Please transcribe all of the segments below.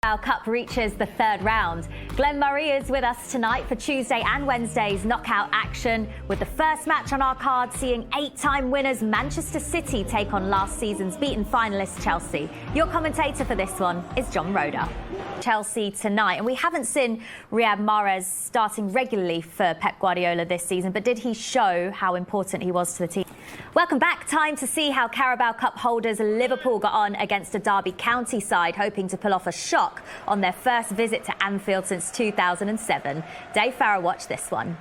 Carabao Cup reaches the third round. Glenn Murray is with us tonight for Tuesday and Wednesday's knockout action, with the first match on our card seeing 8-time winners Manchester City take on last season's beaten finalists Chelsea. Your commentator for this one is John Roeder. Chelsea tonight, and we haven't seen Riyad Mahrez starting regularly for Pep Guardiola this season, but did he show how important he was to the team? Welcome back. Time to see how Carabao Cup holders Liverpool got on against a Derby County side hoping to pull off a shock on their first visit to Anfield since 2007. Dave Farah watched this one.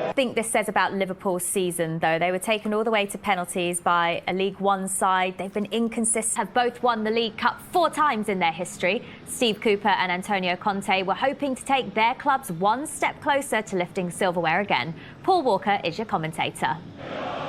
I think this says about Liverpool's season, though. They were taken all the way to penalties by a League One side. They've been inconsistent, have both won the League Cup 4 times in their history. Steve Cooper and Antonio Conte were hoping to take their clubs one step closer to lifting silverware again. Paul Walker is your commentator.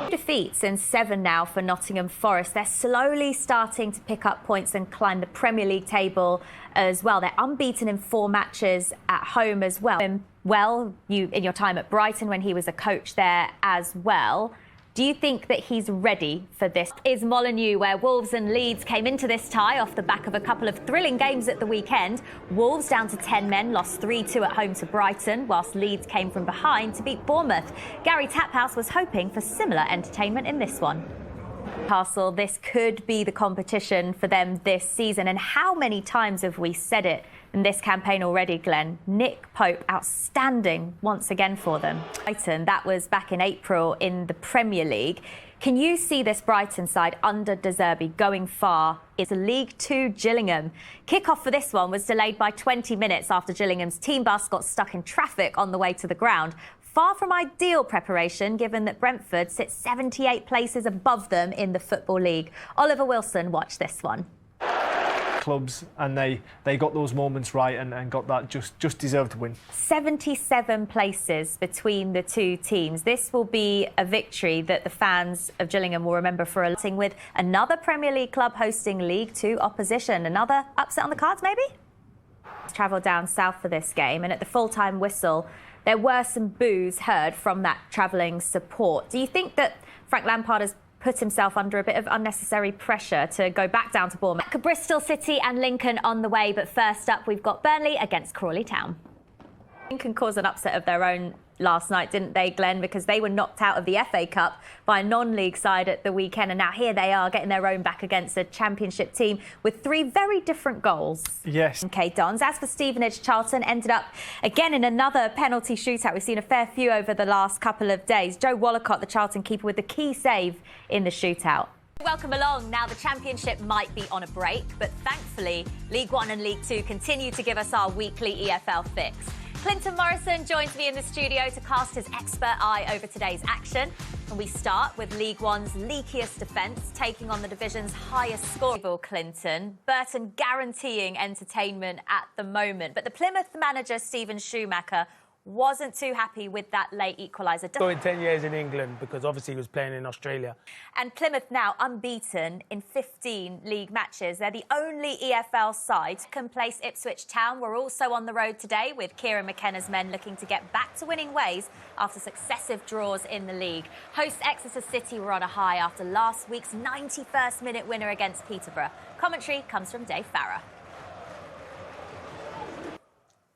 Defeats in 7 now for Nottingham Forest. They're slowly starting to pick up points and climb the Premier League table as well. They're unbeaten in 4 matches at home as well. Well, you in your time at Brighton when he was a coach there as well. Do you think that he's ready for this? Is Molineux, where Wolves and Leeds came into this tie off the back of a couple of thrilling games at the weekend. Wolves down to 10 men, lost 3-2 at home to Brighton, whilst Leeds came from behind to beat Bournemouth. Gary Taphouse was hoping for similar entertainment in this one. Castle, this could be the competition for them this season. And how many times have we said it in this campaign already, Glenn? Nick Pope, outstanding once again for them. Brighton, that was back in April in the Premier League. Can you see this Brighton side under De Zerbi going far? It's League Two Gillingham. Kickoff for this one was delayed by 20 minutes after Gillingham's team bus got stuck in traffic on the way to the ground. Far from ideal preparation, given that Brentford sits 78 places above them in the Football League. Oliver Wilson watched this one. Clubs, and they got those moments right and got that just deserved to win. 77 places between the two teams. This will be a victory that the fans of Gillingham will remember for a long, with another Premier League club hosting League Two opposition. Another upset on the cards, maybe? Travelled down south for this game, and at the full-time whistle, there were some boos heard from that travelling support. Do you think that Frank Lampard has put himself under a bit of unnecessary pressure to go back down to Bournemouth? Bristol City and Lincoln on the way, but first up we've got Burnley against Crawley Town. Lincoln caused an upset of their own last night, didn't they, Glenn? Because they were knocked out of the FA Cup by a non-league side at the weekend, and now here they are getting their own back against a championship team with 3 very different goals. Yes. Okay, Dons. As for Stevenage, Charlton ended up again in another penalty shootout. We've seen a fair few over the last couple of days. Joe Wallacott, the Charlton keeper, with the key save in the shootout. Welcome along. Now the Championship might be on a break, but thankfully League One and League Two continue to give us our weekly EFL fix. Clinton Morrison joins me in the studio to cast his expert eye over today's action. And we start with League One's leakiest defence, taking on the division's highest score. Clinton, Burton guaranteeing entertainment at the moment. But the Plymouth manager, Stephen Schumacher, wasn't too happy with that late equaliser. Scored 10 years in England because obviously he was playing in Australia. And Plymouth now unbeaten in 15 league matches. They're the only EFL side. Second place Ipswich Town were also on the road today, with Kieran McKenna's men looking to get back to winning ways after successive draws in the league. Hosts Exeter City were on a high after last week's 91st minute winner against Peterborough. Commentary comes from Dave Farah.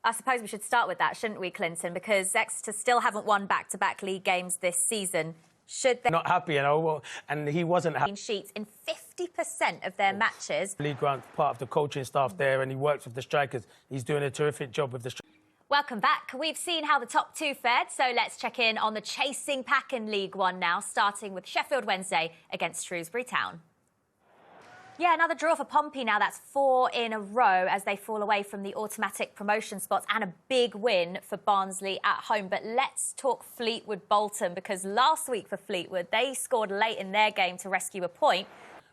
I suppose we should start with that, shouldn't we, Clinton? Because Exeter still haven't won back-to-back league games this season. Should they... Not happy, you know, and he wasn't happy. ...sheets in 50% of their matches. League Grant's part of the coaching staff there, and he works with the strikers. He's doing a terrific job with the strikers. Welcome back. We've seen how the top 2 fared, so let's check in on the chasing pack in League One now, starting with Sheffield Wednesday against Shrewsbury Town. Yeah, another draw for Pompey now. That's 4 in a row as they fall away from the automatic promotion spots, and a big win for Barnsley at home. But let's talk Fleetwood Bolton, because last week for Fleetwood, they scored late in their game to rescue a point.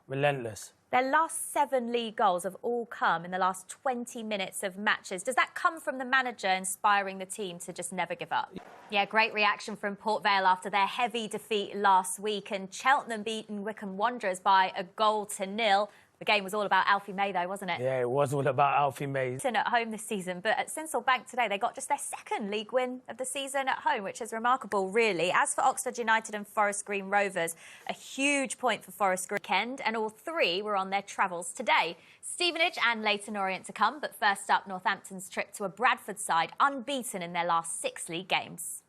Relentless. Their last 7 league goals have all come in the last 20 minutes of matches. Does that come from the manager inspiring the team to just never give up? Yeah, great reaction from Port Vale after their heavy defeat last week, and Cheltenham beaten Wycombe Wanderers by 1-0. The game was all about Alfie May, though, wasn't it? Yeah, it was all about Alfie May. At home this season, but at Sinsel Bank today, they got just their second league win of the season at home, which is remarkable, really. As for Oxford United and Forest Green Rovers, a huge point for Forest Green weekend, and all three were on their travels today. Stevenage and Leyton Orient to come, but first up, Northampton's trip to a Bradford side, unbeaten in their last 6 league games.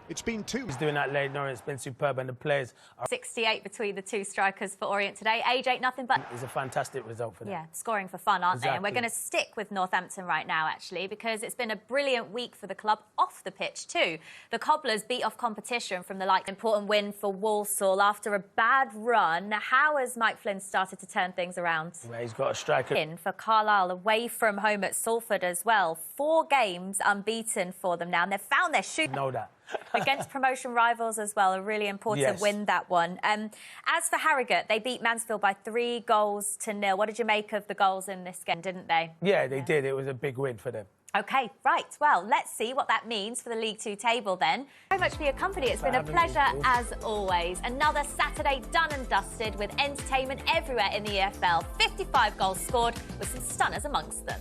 It's been two. He's doing that late, Norris. It's been superb, and the players are... 68 between the two strikers for Orient today. Age ain't nothing but... It's a fantastic result for them. Yeah, scoring for fun, aren't they? And we're Exactly. going to stick with Northampton right now, actually, because it's been a brilliant week for the club off the pitch too. The Cobblers beat off competition from the important win for Walsall after a bad run. How has Mike Flynn started to turn things around? Yeah, he's got a striker. In for Carlisle away from home at Salford as well. 4 games unbeaten for them now, and they've found their shoe. Know that. Against promotion rivals as well, a really important win, that one. As for Harrogate, they beat Mansfield by 3-0. What did you make of the goals in this game, didn't they? Yeah, they did. It was a big win for them. OK, right. Well, let's see what that means for the League 2 table then. Very much for your company. It's been a pleasure as always. Another Saturday done and dusted with entertainment everywhere in the EFL. 55 goals scored with some stunners amongst them.